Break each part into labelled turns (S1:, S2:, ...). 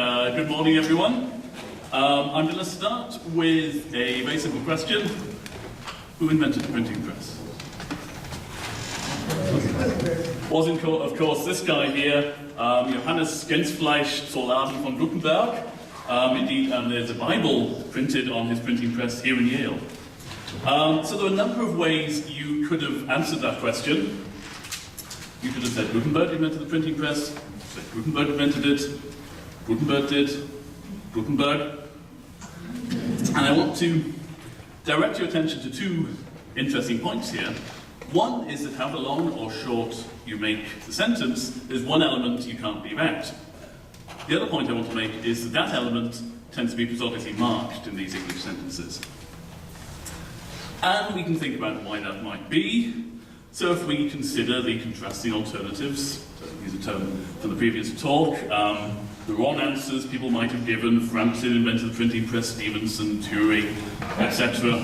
S1: Good morning, everyone. I'm going to start with a very simple question. Who invented the printing press? Was, of course, this guy here, Johannes Gensfleisch zur Laden von Gutenberg. Indeed, there's a Bible printed on his printing press here in Yale. So there are a number of ways you could have answered that question. You could have said Gutenberg invented the printing press, said Gutenberg invented it, Gutenberg did, Gutenberg. And I want to direct your attention to two interesting points here. One is that however long or short you make the sentence, there's one element you can't leave out. The other point I want to make is that that element tends to be prosodically marked in these English sentences. And we can think about why that might be. So if we consider the contrasting alternatives, to use a term from the previous talk, the wrong answers people might have given: Franklin invented the printing press, Stevenson, Turing, etc.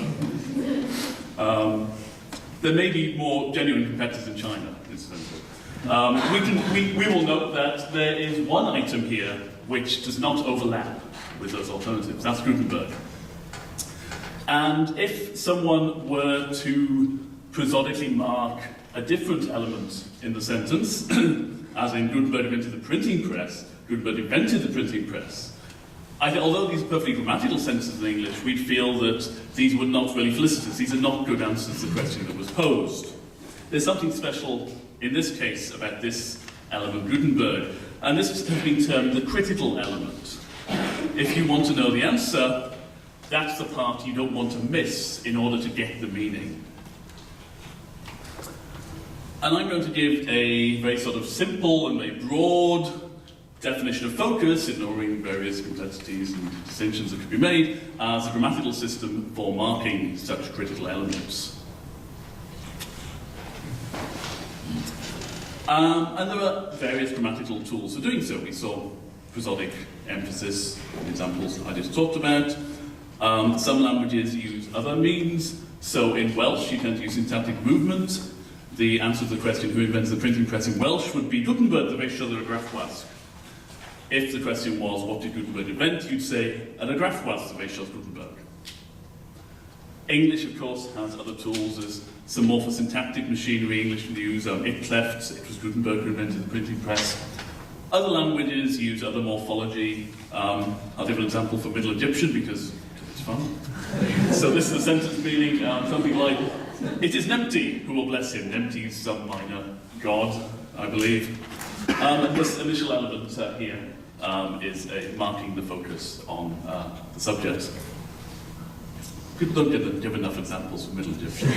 S1: There may be more genuine competitors in China, incidentally. We will note that there is one item here which does not overlap with those alternatives. That's Gutenberg. And if someone were to prosodically mark a different element in the sentence, as in Gutenberg invented the printing press, Gutenberg invented the printing press, I think, although these are perfectly grammatical sentences in English, we'd feel that these were not really felicitous. These are not good answers to the question that was posed. There's something special in this case about this element, Gutenberg, and this has been termed the critical element. If you want to know the answer, that's the part you don't want to miss in order to get the meaning. And I'm going to give a very sort of simple and very broad definition of focus, ignoring various complexities and distinctions that could be made, as a grammatical system for marking such critical elements. And there are various grammatical tools for doing so. We saw prosodic emphasis, examples I just talked about. Some languages use other means. So in Welsh, you tend to use syntactic movement. The answer to the question, who invented the printing press in Welsh, would be Gutenberg, the Weissiodd y Graffwas. If the question was, what did Gutenberg invent, you'd say, and a Graffwas, the Weissiodd Gutenberg. English, of course, has other tools. There's some morphosyntactic machinery English can use. It cleft, it was Gutenberg who invented the printing press. Other languages use other morphology. I'll give an example for Middle Egyptian because it's fun. So this is a sentence meaning something like, it is Nemti who will bless him. Nemti is some minor god, I believe. And this initial element here is marking the focus on the subject. People don't give enough examples of Middle Egyptian.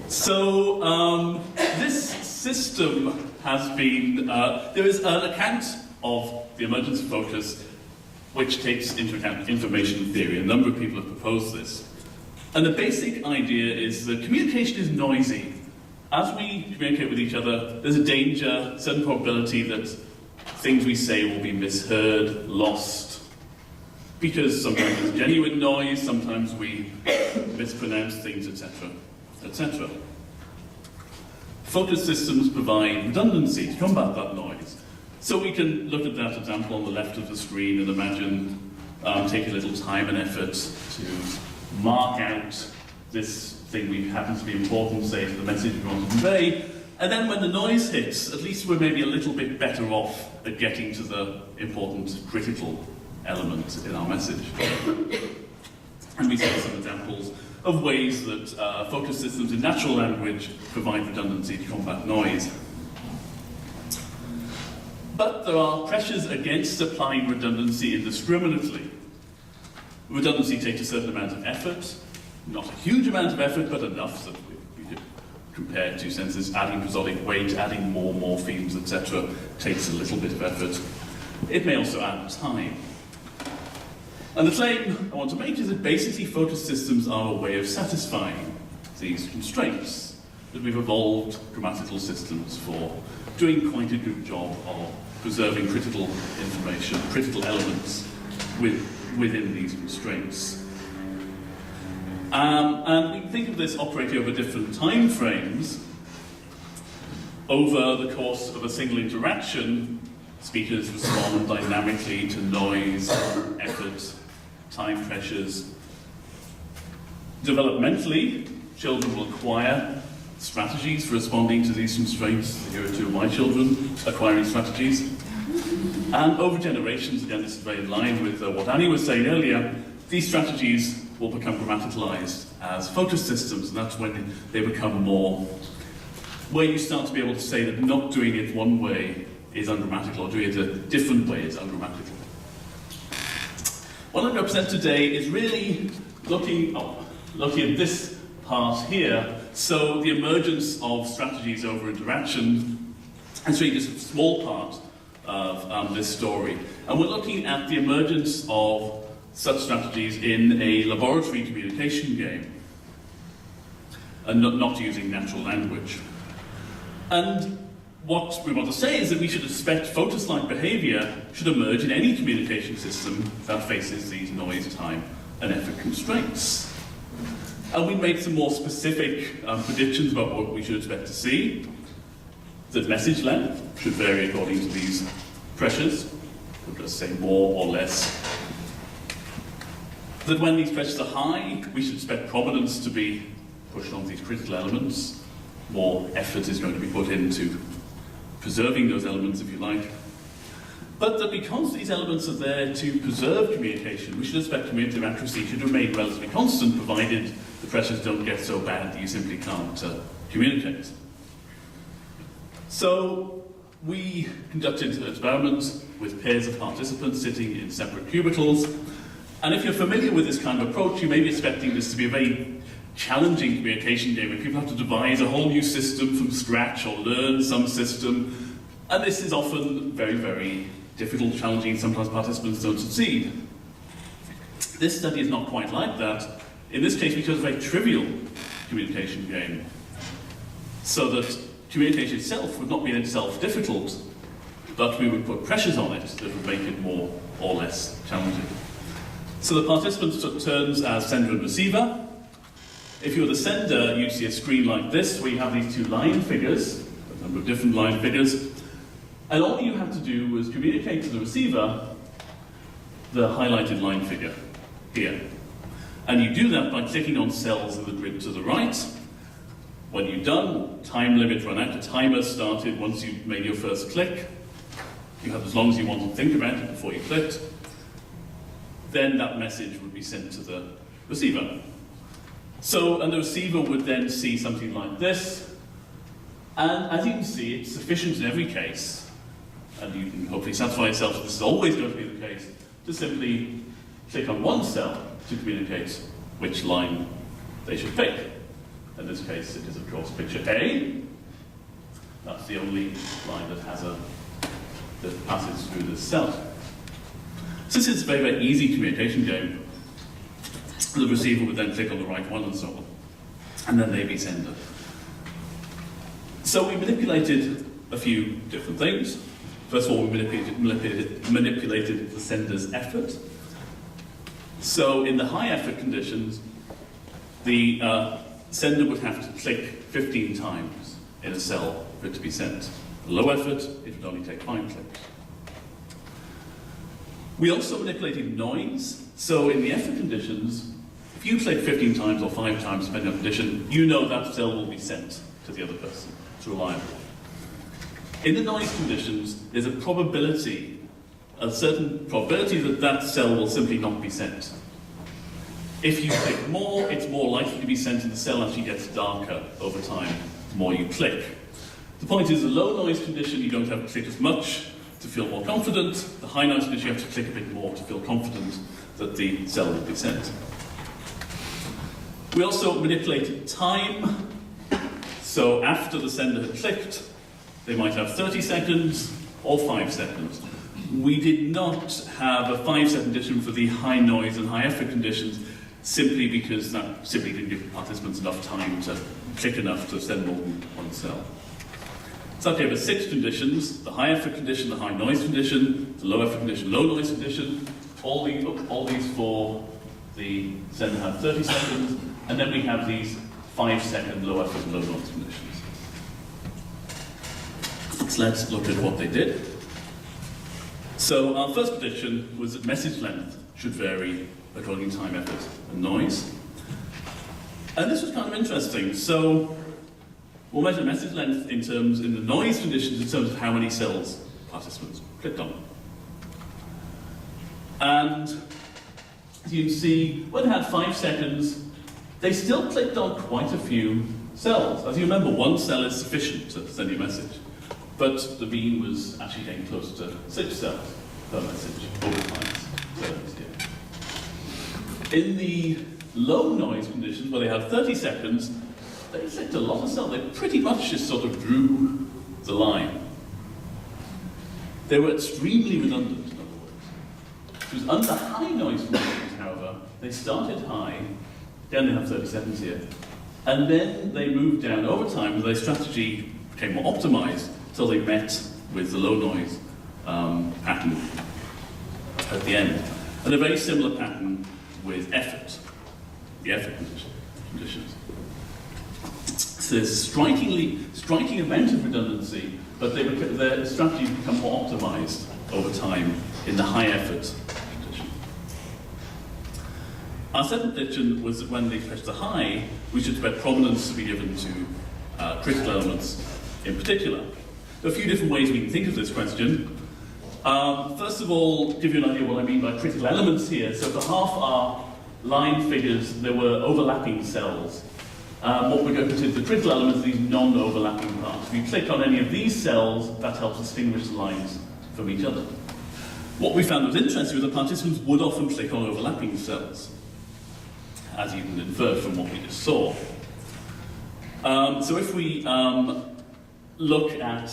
S1: So this system has been, there is an account of the emergence of focus which takes into account information theory. A number of people have proposed this. And the basic idea is that communication is noisy. As we communicate with each other, there's a danger, a certain probability that things we say will be misheard, lost, because sometimes there's genuine noise, sometimes we mispronounce things, etc., etc. Focus systems provide redundancy to combat that noise. So we can look at that example on the left of the screen and imagine taking a little time and effort to mark out this thing we happen to be important, say, to the message we want to convey, and then when the noise hits, at least we're maybe a little bit better off at getting to the important, critical element in our message. And we see some examples of ways that focus systems in natural language provide redundancy to combat noise. But there are pressures against applying redundancy indiscriminately. Redundancy takes a certain amount of effort, not a huge amount of effort, but enough that we compare two sentences, adding prosodic weight, adding more morphemes, etc., takes a little bit of effort. It may also add time. And the claim I want to make is that basically focus systems are a way of satisfying these constraints, that we've evolved grammatical systems for doing quite a good job of preserving critical information, critical elements within these constraints. And we can think of this operating over different time frames. Over the course of a single interaction, Speakers respond dynamically to noise, effort, time pressures. Developmentally, children will acquire strategies for responding to these constraints. Here are two of my children acquiring strategies. And over generations, again, this is very in line with what Annie was saying earlier, these strategies will become grammaticalized as focus systems, and that's when they become more, where you start to be able to say that not doing it one way is ungrammatical, or doing it a different way is ungrammatical. What I'm going to present today is really looking at this part here. So the emergence of strategies over interaction, and really just a small part of this story. And we're looking at the emergence of such strategies in a laboratory communication game, and not using natural language. And what we want to say is that we should expect focus-like behavior should emerge in any communication system that faces these noise, time, and effort constraints. And we made some more specific predictions about what we should expect to see. That message length should vary according to these pressures. We'll just say more or less. That when these pressures are high, we should expect prominence to be pushed on these critical elements. More effort is going to be put into preserving those elements, if you like. But that because these elements are there to preserve communication, we should expect communicative accuracy should remain relatively constant, provided the pressures don't get so bad that you simply can't communicate. So we conducted experiments with pairs of participants sitting in separate cubicles. And if you're familiar with this kind of approach, you may be expecting this to be a very challenging communication game where people have to devise a whole new system from scratch or learn some system. And this is often very, very difficult, challenging. Sometimes participants don't succeed. This study is not quite like that. In this case, we chose a very trivial communication game, so that communication itself would not be in itself difficult, but we would put pressures on it that would make it more or less challenging. So the participants took turns as sender and receiver. If you were the sender, you'd see a screen like this, where you have these two line figures, a number of different line figures, and all you had to do was communicate to the receiver the highlighted line figure here. And you do that by clicking on cells in the grid to the right. When you're done, time limit run out, the timer started once you've made your first click. You have as long as you want to think about it before you clicked. Then that message would be sent to the receiver. So, and the receiver would then see something like this. And as you can see, it's sufficient in every case, and you can hopefully satisfy yourself that this is always going to be the case, to simply click on one cell to communicate which line they should pick. In this case, it is, of course, picture A. That's the only line that passes through this cell. Since it's a very, very easy communication game, the receiver would then click on the right one and so on, and then they'd be sender. So we manipulated a few different things. First of all, we manipulated the sender's effort. So in the high effort conditions, the sender would have to click 15 times in a cell for it to be sent. Low effort, it would only take 5 clicks. We also manipulated noise. So in the effort conditions, if you click 15 times or 5 times, depending on the condition, you know that cell will be sent to the other person. It's reliable. In the noise conditions, there's a certain probability that that cell will simply not be sent. If you click more, it's more likely to be sent, and the cell actually gets darker over time, the more you click. The point is, the low noise condition, you don't have to click as much to feel more confident. The high noise condition, you have to click a bit more to feel confident that the cell will be sent. We also manipulated time. So after the sender had clicked, they might have 30 seconds or 5 seconds. We did not have a 5-second condition for the high noise and high effort conditions, simply because that simply didn't give participants enough time to click enough to send more than one cell. So we have 6 conditions: the high effort condition, the high noise condition, the low effort condition, low noise condition. All these for the sender have 30 seconds, and then we have these 5-second low effort and low noise conditions. So let's look at what they did. So our first prediction was that message length should vary according to time, effort, and noise. And this was kind of interesting. So we'll measure message length in the noise conditions in terms of how many cells participants clicked on. And as you can see, when they had 5 seconds, they still clicked on quite a few cells. As you remember, 1 cell is sufficient to send you a message. But the mean was actually getting close to 6 cells per message over time. In the low noise conditions, where they had 30 seconds, they clicked a lot of cells. They pretty much just sort of drew the line. They were extremely redundant, in other words. It was under high noise conditions, however, they started high, again they have 30 seconds here, and then they moved down over time, and their strategy became more optimized until they met with the low noise pattern at the end. And a very similar pattern with effort, the effort conditions. So there's a striking amount of redundancy, but their strategies become more optimized over time in the high effort condition. Our second prediction was that when the pressures are high, we should expect prominence to be given to critical elements in particular. There are a few different ways we can think of this question. First of all, give you an idea of what I mean by critical elements here. So for half our line figures, there were overlapping cells. What we're going to consider the critical elements are these non-overlapping parts. If you click on any of these cells, that helps distinguish the lines from each other. What we found was interesting was that participants would often click on overlapping cells, as you can infer from what we just saw. So if we look at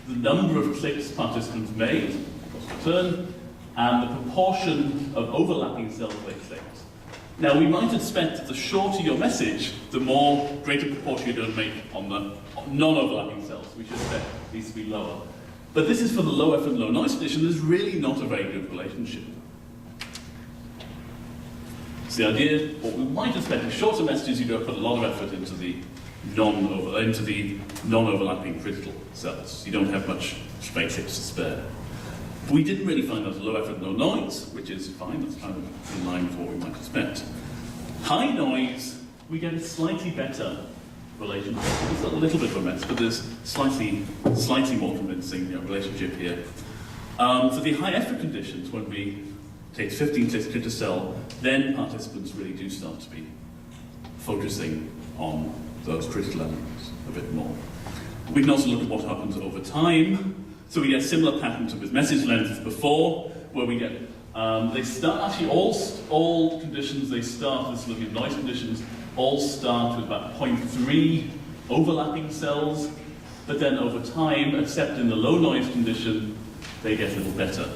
S1: the number of clicks participants made, across the turn, and the proportion of overlapping cells they clicked. Now, we might expect that the shorter your message, the more greater proportion you're going to make on the non-overlapping cells. We should expect these to be lower. But this is for the low effort and low noise condition. There's really not a very good relationship. So the idea, what we might expect is shorter messages, you're going to put a lot of effort into the non-overlapping critical cells. You don't have much straight clicks to spare. But we didn't really find that low effort, no noise, which is fine. That's kind of in line with what we might expect. High noise, we get a slightly better relationship. It's a little bit of a mess, but there's slightly more convincing relationship here. For the high effort conditions, when we take 15 clicks to cell, then participants really do start to be focusing on those critical elements a bit more. We can also look at what happens over time. So we get a similar pattern to with message length before, where we get, they start, actually all conditions they start, this looking at noise conditions, all start with about 0.3 overlapping cells, but then over time, except in the low noise condition, they get a little better.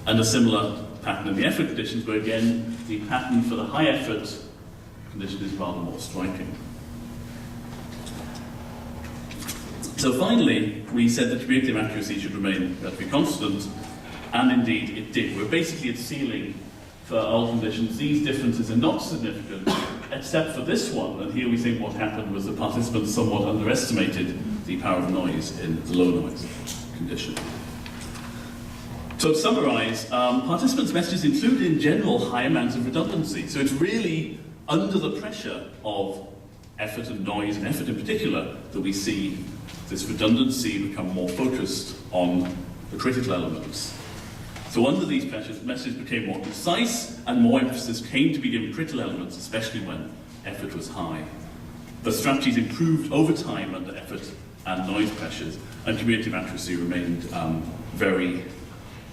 S1: And a similar pattern in the effort conditions, where again, the pattern for the high effort condition is rather more striking. So finally, we said that cumulative accuracy should remain relatively constant, and indeed it did. We're basically at ceiling for all conditions. These differences are not significant, except for this one, and here we think what happened was the participants somewhat underestimated the power of noise in the low noise condition. So to summarize, participants' messages include in general high amounts of redundancy, so it's really under the pressure of effort and noise, and effort in particular, that we see this redundancy become more focused on the critical elements. So under these pressures, the message became more concise, and more emphasis came to be given critical elements, especially when effort was high. The strategies improved over time under effort and noise pressures, and cumulative accuracy remained very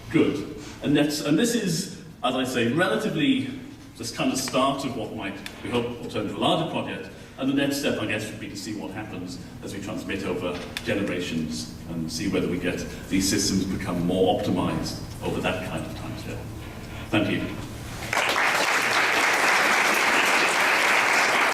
S1: good. And this is, as I say, relatively just kind of start of what might, we hope, will turn to a larger project. And the next step, I guess, would be to see what happens as we transmit over generations and see whether we get these systems become more optimized over that kind of timescale. Thank you.